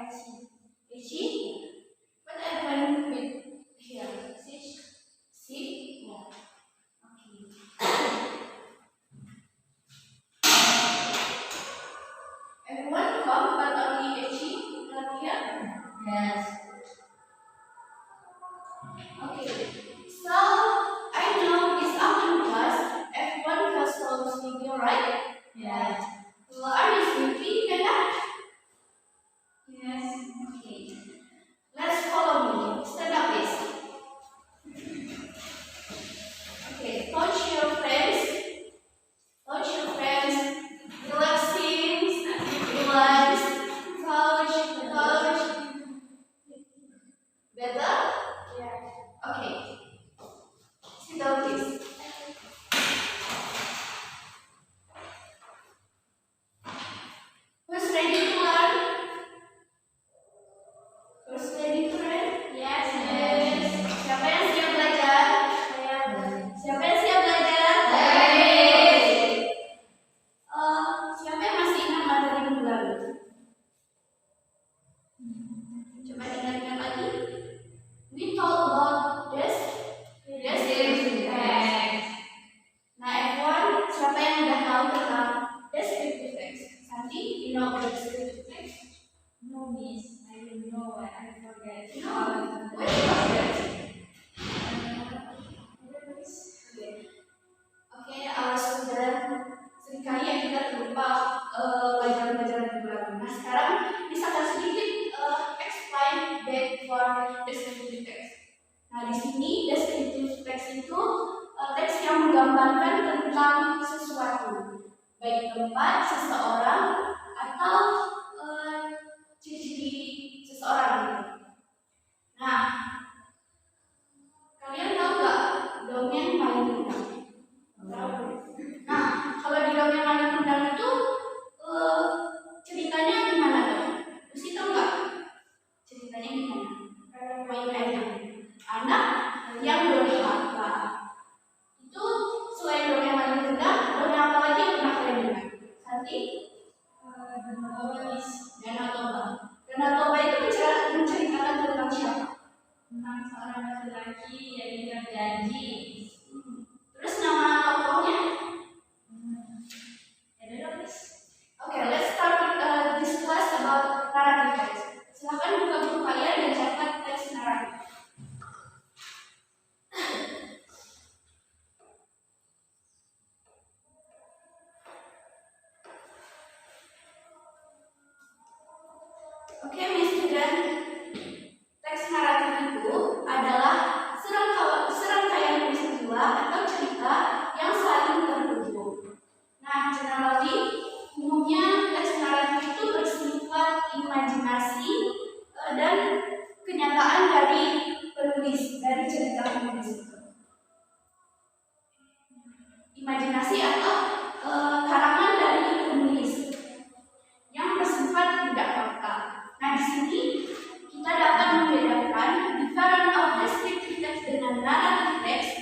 Itchy? What happened with here? Sick? Yeah. Okay. Everyone come, but only itchy? Not here? Yes. Okay. So I know this afternoon class, everyone feels so sleepy, right? Yes. Well, are you sleepy, Nana? Yes. Okay. Let's follow me. Stand up, please. Okay. Touch your friends. Touch your friends. Relaxing. Relax. Touch. Better? Yeah. Okay. Sit down, please. Who's ready to learn? Who's ready to learn? Yes. Siapa yang siap belajar? Saya. Siapa yang siap belajar? Saya. Siapa yang masih ingat materi minggu lalu? Coba ingat-ingat lagi. We talk about descriptive text. Nah, everyone, siapa yang udah tahu tentang descriptive text? Santi, you know descriptive text? No, Miss. I don't know. I forget. What is that? Oke, student, seringkali ya kita terlupa pelajaran-pelajaran minggu lalu. Nah, sekarang bisa sedikit explain back for descriptive text. Nah, di sini descriptive text itu teks yang menggambarkan tentang sesuatu, baik tempat, seseorang, atau ciri-ciri seseorang. Nah, kalian tahu nggak dongeng paling indah? Nah, kalau di dongeng paling indah itu ceritanya gimana dong? Mesti tahu nggak? Ceritanya gimana? Main ayam. Anak yang durhaka. Itu selain dongeng paling indah, dongeng apa lagi yang pernah kalian dengar? Santi? Danau Toba. Danau Toba itu menceritakan tentang siapa? Tentang seorang laki-laki yang ingkar janji. Terus nama tokohnya? Ada dong, Miss. Okay, let's start this class about narrative text. Silahkan buka buku kalian dan catat teks naratif. Oke, Miss student, teks naratif itu adalah serangkaian peristiwa atau cerita yang saling terhubung. Nah, generally, umumnya teks naratif itu bersifat imajinasi dan kenyataan dari penulis, dari cerita penulis itu. Imajinasi atau karangan dari penulis yang bersifat tidak fakta. Nah, di sini kita dapat membedakan different of descriptive text dengan narrative text.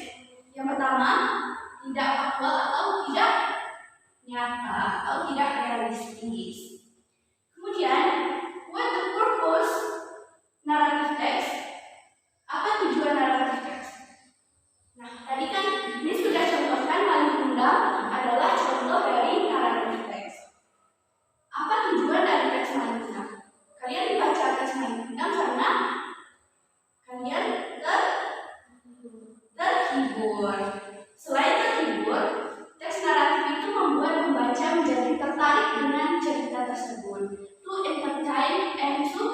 Yang pertama, tidak faktual atau tidak nyata atau tidak realistis. Kemudian, what the purpose narrative text? Apa tujuan narrative text? Nah, tadi kan ini sudah contohkan paling undang adalah contoh dari narrative text. Apa tujuan dari teks paling undang? Kalian membaca teks paling undang karena kalian terhibur. Selain terhibur, teks naratif itu membuat pembaca menjadi tertarik dengan cerita tersebut, to entertain and to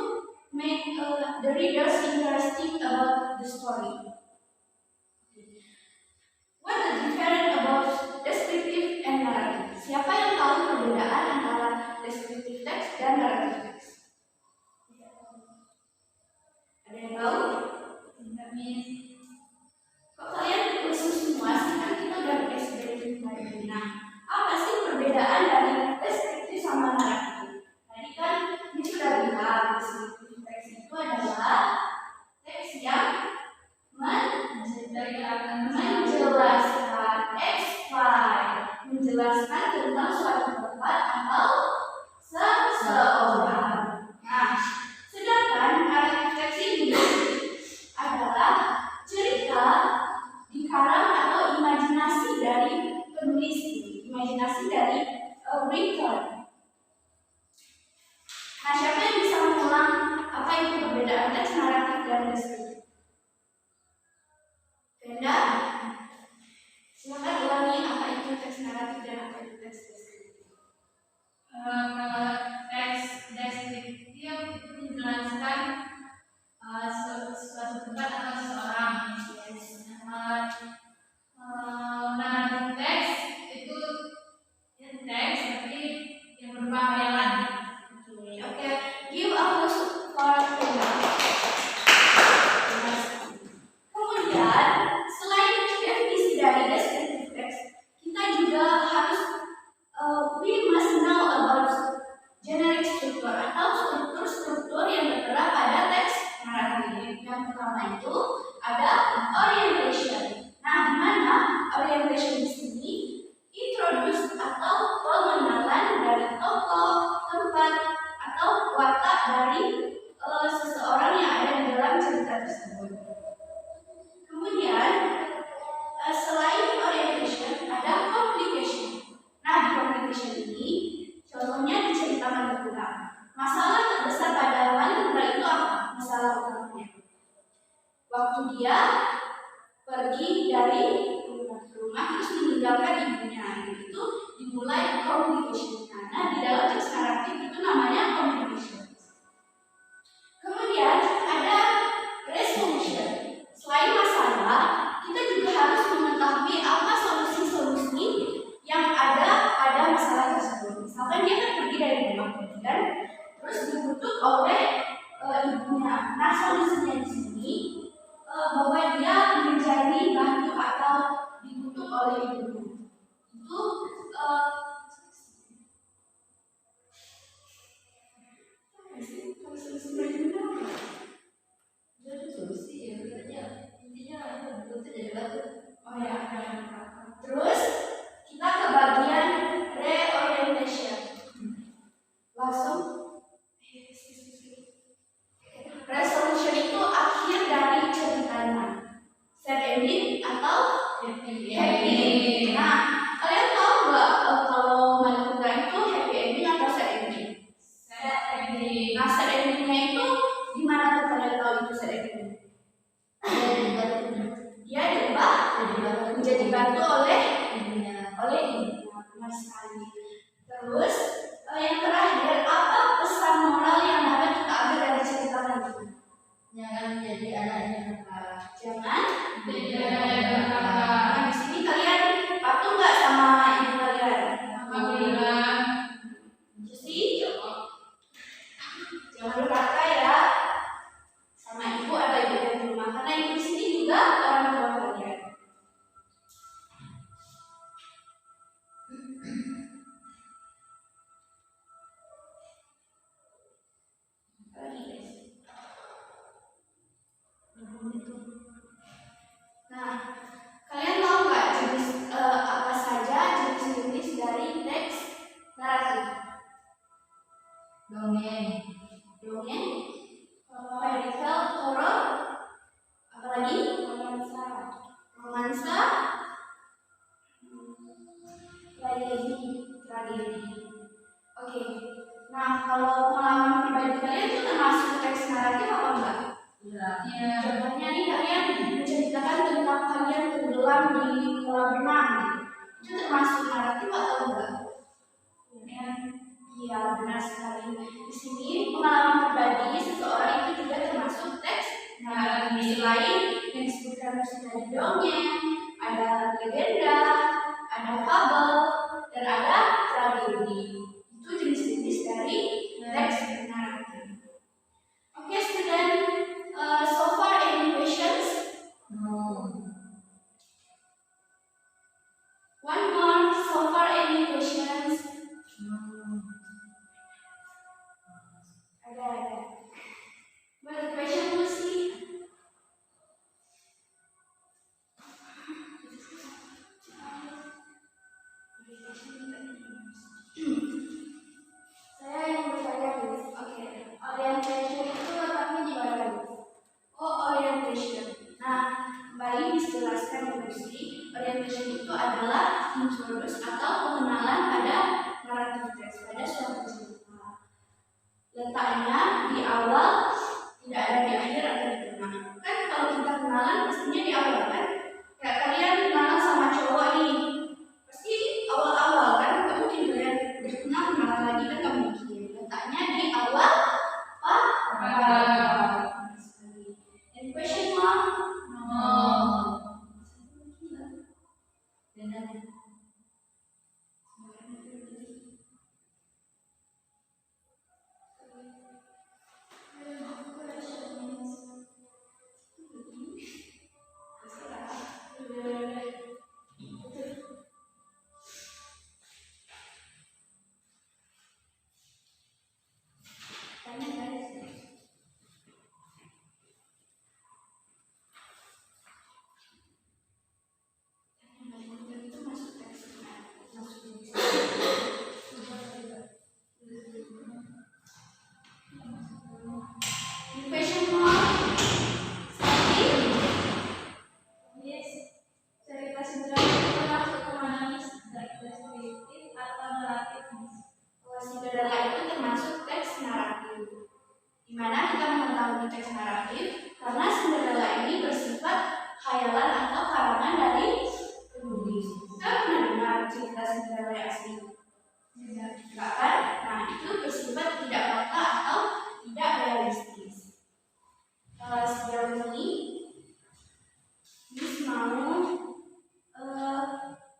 make the readers interesting about the story. What the difference about descriptive and narrative? Siapa yang tahu perbedaan antara descriptive text dan narrative text? Ada yang tahu? Tidak, Miss. Kok kalian khusus semua sih? Kan kita udah descriptive tadi. Nah, apa sih perbedaan dari descriptive sama naratif? Tadi kan ini sudah bilang descriptive text itu adalah teks yang menjelaskan explain, menjelaskan tentang menjelaskan suatu tempat atau seseorang. Narrative text itu teks tapi yang berupa hayalan. Oke. Give a clue for example. Kemudian, selain definisi dari descriptive text, kita juga harus we must know about generic structure atau struktur-struktur yang tertera pada teks naratif. Yang pertama itu ada orientation. Nah, di mana orientation di sini introduce atau pengenalan dari tokoh, tempat, atau watak dari seseorang yang ada di dalam cerita tersebut. Kemudian, selain orientation, ada complication. Nah, di complication ini, contohnya di cerita Manipura. Masalah terbesar pada Manipura itu apa? Masalah utamanya. Waktu dia pergi dari rumah terus meninggalkan ibunya, itu dimulai complication-nya. Nah, di dalam teks naratif itu namanya complication. Kemudian ada resolution. Selain masalah, kita juga harus mengetahui apa solusi-solusi yang ada pada masalah tersebut. Misalkan dia kan pergi dari rumah kemudian terus dikutuk oleh ibunya. Nah, solusinya di sini bahwa dia menjadi batu atau dikutuk oleh ibunya. Itu terus kita ke bagian reorientation. Langsung resolution itu akhir dari ceritanya. Sad ending atau happy ending. Nah, kalian tahu nggak kalau Manipura itu happy ending atau sad ending? Sad ending. Nah, sad endingnya itu gimana tuh kalian tahu itu sad ending? Dia diubah menjadi batu oleh ibunya. Benar sekali. Terus yang terakhir, apa pesan moral yang dapat kita ambil dari cerita Manipura? Jangan menjadi anak yang nakal. Jangan Jadi anak yang nakal. Nah, di sini kalian patuh nggak sama ibu kalian? Alhamdulillah. Jadi jangan durhaka ya sama ibu atau ibu yang di rumah, karena ibu di sini juga orang tua kalian. Nah, kalian tahu nggak jenis apa saja jenis-jenis dari teks naratif? Dongeng. Fairy tale, horor, apalagi romansa, tragedi. Oke. Nah, kalau pengalaman pribadi kalian itu termasuk teks naratif apa enggak? Iya. Contohnya nih, kalian menceritakan tentang kalian tenggelam di kolam renang. Itu termasuk naratif atau enggak? Iya, benar sekali. Di sini pengalaman pribadi seseorang itu juga termasuk teks naratif. Selain yang disebutkan tadi dongeng, ada legenda, ada fabel, dan ada tragedi. Itu jenis-jenis dari teks naratif. Oke, student, so far any questions? No. One more, so far any questions? Ada. What the question was see? Saya yang bertanya, guys. Oke, orientation itu letaknya di mana, guys? Oh, orientation. Nah, kembali dijelaskan di kursi. Orientation itu adalah introduce atau pengenalan pada naratif teks, pada suatu cerita. Letaknya di awal, tidak ada di akhir atau di tengah. Kan kalau kita kenalan pastinya di awal kan? Kayak kalian kenalan sama cowok nih, pasti awal-awal kan? Gak mungkin kalian udah kenalan lagi kan? Gak mungkin. Letaknya di awal apa? di mana kita mengetahui teks naratif karena Cinderella ini bersifat khayalan atau karangan dari penulis. Kita pernah dengar cerita Cinderella yang asli? Tidak kan? Nah, itu bersifat tidak fakta atau tidak realistis. Sejauh ini, Miss mau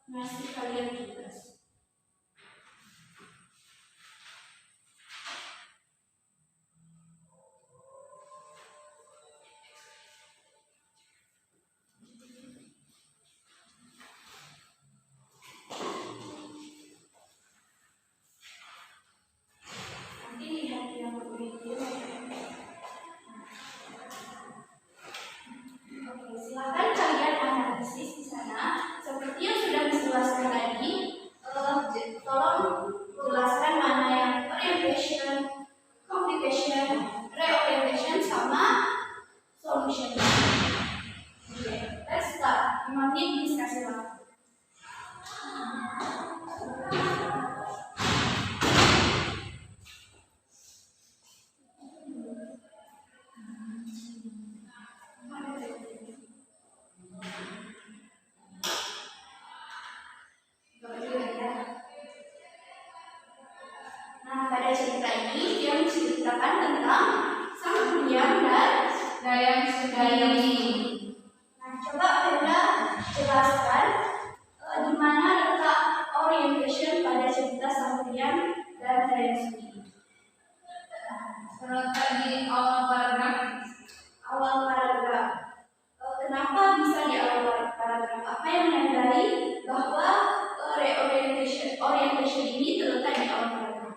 ngasih kalian tugas. Silakan kalian analisis di sana. Seperti yang sudah dijelaskan tadi, tolong jelaskan mana yang orientation, complication, reorientation, sama solution. Oke, let's start. 5 menit diskusi waktu. Nah, pada cerita ini dia menceritakan tentang sang pendiam dan Dayang Sundari. Nah, coba Brenda jelaskan di mana letak orientation pada cerita sang pendiam dan Dayang Sundari. Terletak di awal paragraf. Awal paragraf. Kenapa bisa di awal paragraf? Apa yang menandai bahwa orientation ini terletak di awal paragraf?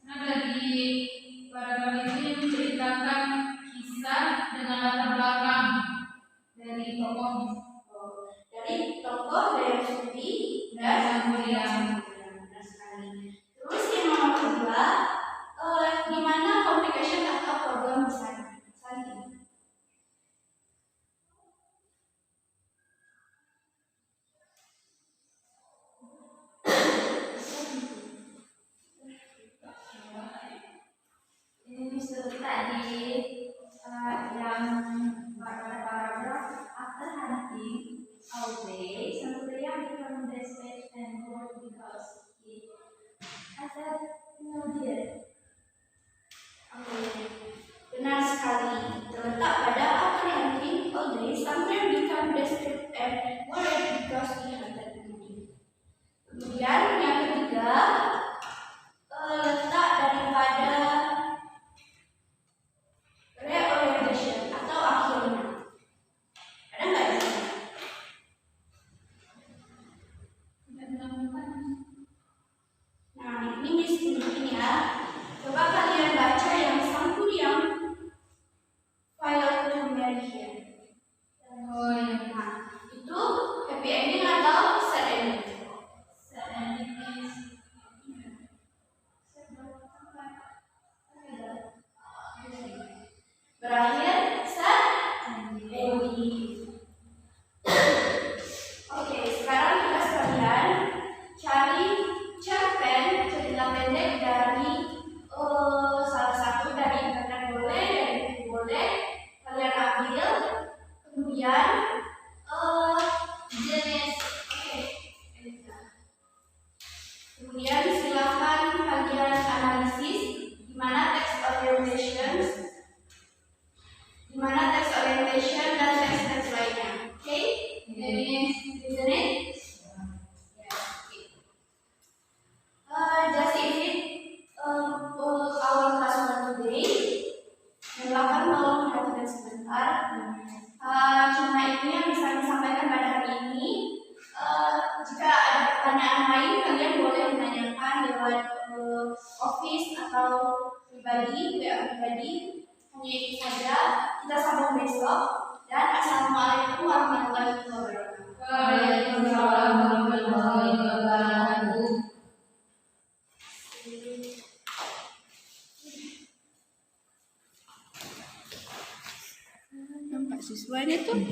Karena di paragraf ini menceritakan kisah dengan latar belakang dari tokoh Dayang Sundari dan sang pendiam. Benar sekali. Terus yang nomor kedua, di mana complication atau problem di sana? Ini terletak di yang pada paragraf after hunting away, sang pendiam become desperate and bored because he had no dear. Oke, benar sekali. Terletak pada after hunting all day, sometimes become desperate and worried because he had no dear. Kemudian yang ketiga, letak daripada reorientation atau akhirnya. Ada nggak di sana? Nah, ini Miss tunjukin ya. Coba kalian baca yang sang pendiam failed to marry him. Oh ya. Nah, itu happy ending atau sad ending? Sad ending is Berakhir sad ending. Oke, sekarang kita sekalian cari cerpen cerita pendek dari salah satu dari internet boleh, dari buku boleh, kalian ambil, kemudian jenis, kemudian silakan kalian analisis di mana text orientation dan teks lainnya. Oke? Isn't it? Just is it our class for today. Silakan tolong perhatikan sebentar. Cuma ini yang bisa disampaikan pada hari ini. Jika ada pertanyaan lain, kalian boleh menanyakan lewat office atau pribadi, WA pribadi. Hanya itu saja. Kita sambung besok. Dan assalamualaikum warahmatullahi wabarakatuh. Waalaikumsalam warahmatullahi wabarakatuh. Nampak siswanya tuh.